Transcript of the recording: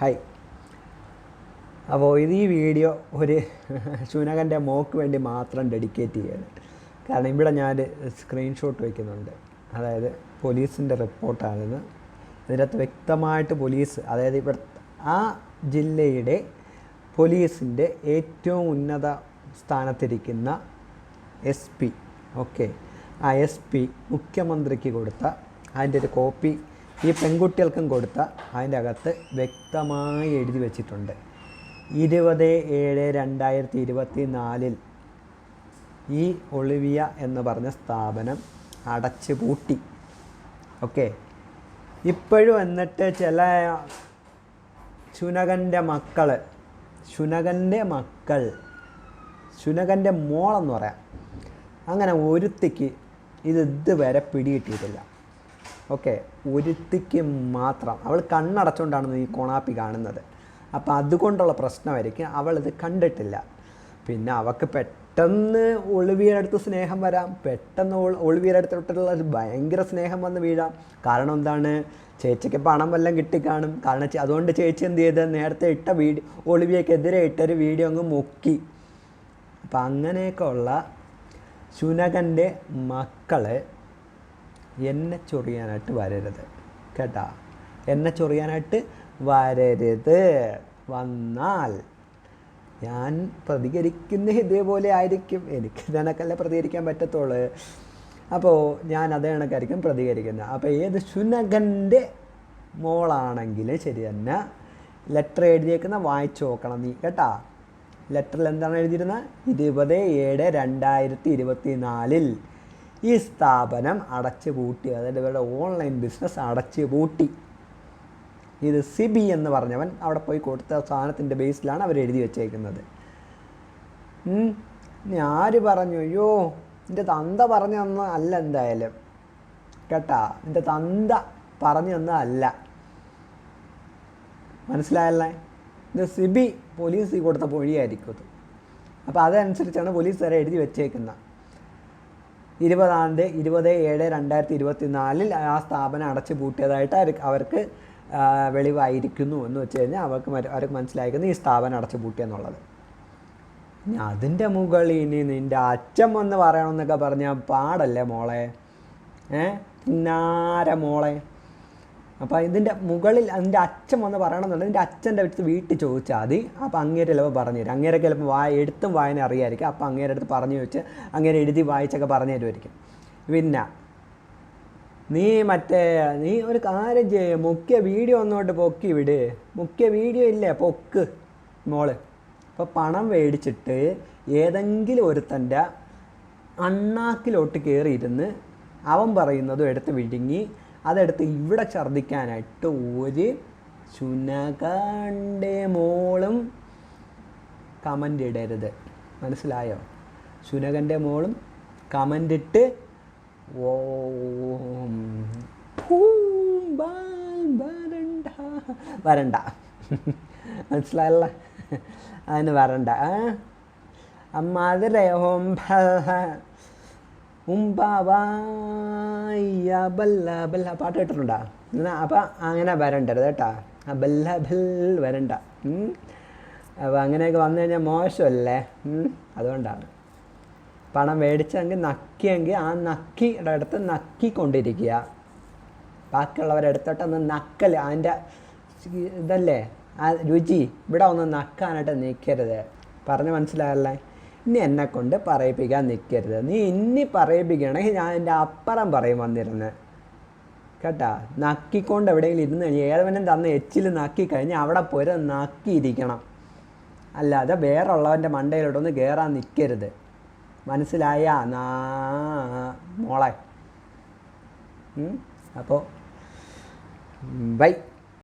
Hi. അപ്പോൾ ഈ video ഒരു ശുനകൻ്റെ മോക്ക് വേണ്ടി മാത്രം ഡെഡിക്കേറ്റ് ചെയ്യാണ്. കാരണം ഇവിടെ ഞാൻ സ്ക്രീൻഷോട്ട് വയ്ക്കുന്നുണ്ട്. അതായത് പോലീസിൻ്റെ റിപ്പോർട്ടാണിത്. ഇതിനകത്ത് വ്യക്തമായിട്ട് പോലീസ്, അതായത് ഇവിടെ ആ ജില്ലയുടെ പോലീസിൻ്റെ ഏറ്റവും ഉന്നത സ്ഥാനത്തിരിക്കുന്ന SP, ഓക്കെ, ആ SP മുഖ്യമന്ത്രിക്ക് കൊടുത്ത അതിൻ്റെ ഒരു കോപ്പി ഈ പെൺകുട്ടികൾക്കും കൊടുത്ത അതിൻ്റെ അകത്ത് വ്യക്തമായി എഴുതി വച്ചിട്ടുണ്ട്. 20/7/2024 ഈ ഒളിവിയ എന്ന് പറഞ്ഞ സ്ഥാപനം അടച്ചു പൂട്ടി. ഓക്കെ, ഇപ്പോഴും എന്നിട്ട് ചില ശുനകൻ്റെ മോളെന്ന് പറയാം, അങ്ങനെ ഒരുത്തിക്ക് ഇതുവരെ പിടികിട്ടിയിട്ടില്ല. ഓക്കെ, ഒരുത്തിക്ക് മാത്രം. അവൾ കണ്ണടച്ചുകൊണ്ടാണ് ഈ കൊണാപ്പി കാണുന്നത്. അപ്പോൾ അതുകൊണ്ടുള്ള പ്രശ്നമായിരിക്കും, അവളിത് കണ്ടിട്ടില്ല. പിന്നെ അവൾക്ക് പെട്ടെന്ന് ഒളിവിയുടെ അടുത്ത് സ്നേഹം വരാം, പെട്ടെന്ന് ഒളിവിയുടെ അടുത്തോട്ടുള്ള ഭയങ്കര സ്നേഹം വന്ന് വീഴാം. കാരണം എന്താണ്, ചേച്ചിക്ക് പണം വല്ലതും കിട്ടിക്കാണും. കാരണം അതുകൊണ്ട് ചേച്ചി എന്ത് ചെയ്ത്, നേരത്തെ ഇട്ട വീഡിയോ, ഒളിവിയക്കെതിരെ ഇട്ടൊരു വീഡിയോ അങ്ങ് മുക്കി. അപ്പം അങ്ങനെയൊക്കെ ഉള്ള ശുനകൻ്റെ മക്കൾ എന്നെ ചൊറിയാനായിട്ട് വരരുത് കേട്ടാ, എന്നെ ചൊറിയാനായിട്ട് വരരുത്. വന്നാൽ ഞാൻ പ്രതികരിക്കുന്ന ഇതേപോലെ ആയിരിക്കും. എനിക്ക് ഇതിനൊക്കെയല്ലേ പ്രതികരിക്കാൻ പറ്റത്തുള്ളൂ. അപ്പോൾ ഞാൻ അതേ കണക്കായിരിക്കും പ്രതികരിക്കുന്നത്. അപ്പോൾ ഏത് ശുനകൻ്റെ മോളാണെങ്കിലും ശരി തന്നെ ലെറ്റർ എഴുതിയേക്കുന്ന വായിച്ചു നോക്കണം നീ കേട്ടാ. ലെറ്ററിൽ എന്താണ് എഴുതിയിരുന്നത്? 20/7/2024 ഈ സ്ഥാപനം അടച്ചു പൂട്ടി. അതായത് ഇവരുടെ ഓൺലൈൻ ബിസിനസ് അടച്ചു പൂട്ടി. ഇത് സിബി എന്ന് പറഞ്ഞവൻ അവിടെ പോയി കൊടുത്ത സാധനത്തിൻ്റെ ബേസിലാണ് അവർ എഴുതി വെച്ചേക്കുന്നത്. ഇനി ആര് പറഞ്ഞു? അയ്യോ, എൻ്റെ തന്ത പറഞ്ഞു തന്ന അല്ല, എന്തായാലും കേട്ടാ, എൻ്റെ തന്ത പറഞ്ഞു തന്ന അല്ല, മനസ്സിലായല്ലേ? ഇത് സിബി പോലീസ് കൊടുത്ത പൊഴിയായിരിക്കും അത്. അപ്പോൾ അതനുസരിച്ചാണ് പോലീസ് വരെ എഴുതി വെച്ചേക്കുന്നത്. 20/7/2024 ആ സ്ഥാപനം അടച്ചു പൂട്ടിയതായിട്ട് അവർക്ക് വെളിവായിരിക്കുന്നു എന്ന് വെച്ച് കഴിഞ്ഞാൽ അവർക്ക് മനസ്സിലായിരിക്കുന്നു ഈ സ്ഥാപനം അടച്ചു പൂട്ടിയെന്നുള്ളത്. ഇനി അതിൻ്റെ മുകളിൽ ഇനി നിൻ്റെ അച്ഛൻ വന്ന് പറയണമെന്നൊക്കെ പറഞ്ഞാൽ പാടല്ലേ മോളെ, പിന്നാര മോളെ. അപ്പോൾ ഇതിൻ്റെ മുകളിൽ അതിൻ്റെ അച്ഛൻ വന്ന് പറയണമെന്നുണ്ടെങ്കിൽ എൻ്റെ അച്ഛൻ്റെ അടുത്ത് വീട്ടിൽ ചോദിച്ചാൽ മതി. അപ്പോൾ അങ്ങേരെ ചിലപ്പോൾ പറഞ്ഞു തരും. അങ്ങേരെ ചിലപ്പോൾ എഴുത്തും വായന അറിയാമായിരിക്കും. അപ്പോൾ അങ്ങേരെ അടുത്ത് പറഞ്ഞു ചോദിച്ച് അങ്ങേരെ എഴുതി വായിച്ചൊക്കെ പറഞ്ഞു തരുമായിരിക്കും. പിന്നെ നീ ഒരു കാര്യം ചെയ്യ, മുഖ്യ വീഡിയോ ഒന്നോട്ട് പൊക്കി വിട്. മുഖ്യ വീഡിയോ ഇല്ലേ, പൊക്ക് മോള്. അപ്പോൾ പണം മേടിച്ചിട്ട് ഏതെങ്കിലും ഒരുത്തൻ്റെ അണ്ണാക്കിലോട്ട് കയറിയിരുന്ന് അവൻ പറയുന്നതും എടുത്ത് വിഴുങ്ങി അതെടുത്ത് ഇവിടെ ഛർദ്ദിക്കാനായിട്ട് ഒരു ശുനകൻ്റെ മോളും കമൻ്റ് ഇടരുത്, മനസ്സിലായോ? ശുനകൻ്റെ മോളും കമൻ്റ് ഇട്ട് വരണ്ട, മനസ്സിലായല്ല? അതിന് വരണ്ട. അമ്മാതിരെ പാട്ട് കേട്ടിട്ടുണ്ടോ? അപ്പം അങ്ങനെ വരണ്ടരുത് കേട്ടാ, ബല്ല ബൽ വരണ്ട. അപ്പോൾ അങ്ങനെയൊക്കെ വന്നു കഴിഞ്ഞാൽ മോശമല്ലേ? അതുകൊണ്ടാണ് പണം മേടിച്ചെങ്കിൽ നക്കിയെങ്കിൽ ആ നക്കിയുടെ അടുത്ത് നക്കിക്കൊണ്ടിരിക്കുക. ബാക്കിയുള്ളവരെടുത്തോട്ടൊന്ന് നക്കൽ, അതിൻ്റെ ഇതല്ലേ ആ രുചി, ഇവിടെ ഒന്ന് നക്കാനായിട്ട് നിൽക്കരുത്. പറഞ്ഞ് മനസ്സിലായല്ലേ? ഇനി എന്നെക്കൊണ്ട് പറയിപ്പിക്കാൻ നിൽക്കരുത്. നീ ഇനി പറയിപ്പിക്കുകയാണെങ്കിൽ ഞാൻ എൻ്റെ അപ്പുറം പറയും വന്നിരുന്ന് കേട്ടാ. നക്കിക്കൊണ്ട് എവിടെയെങ്കിലും ഇരുന്ന് കഴിഞ്ഞാൽ ഏതവനും തന്ന എച്ചിൽ നക്കി കഴിഞ്ഞാൽ അവിടെ പോയി നക്കിയിരിക്കണം, അല്ലാതെ വേറെ ഉള്ളവൻ്റെ മണ്ടയിലോട്ടൊന്ന് കയറാൻ നിൽക്കരുത്. മനസ്സിലായ മോളെ? അപ്പോൾ ബൈ.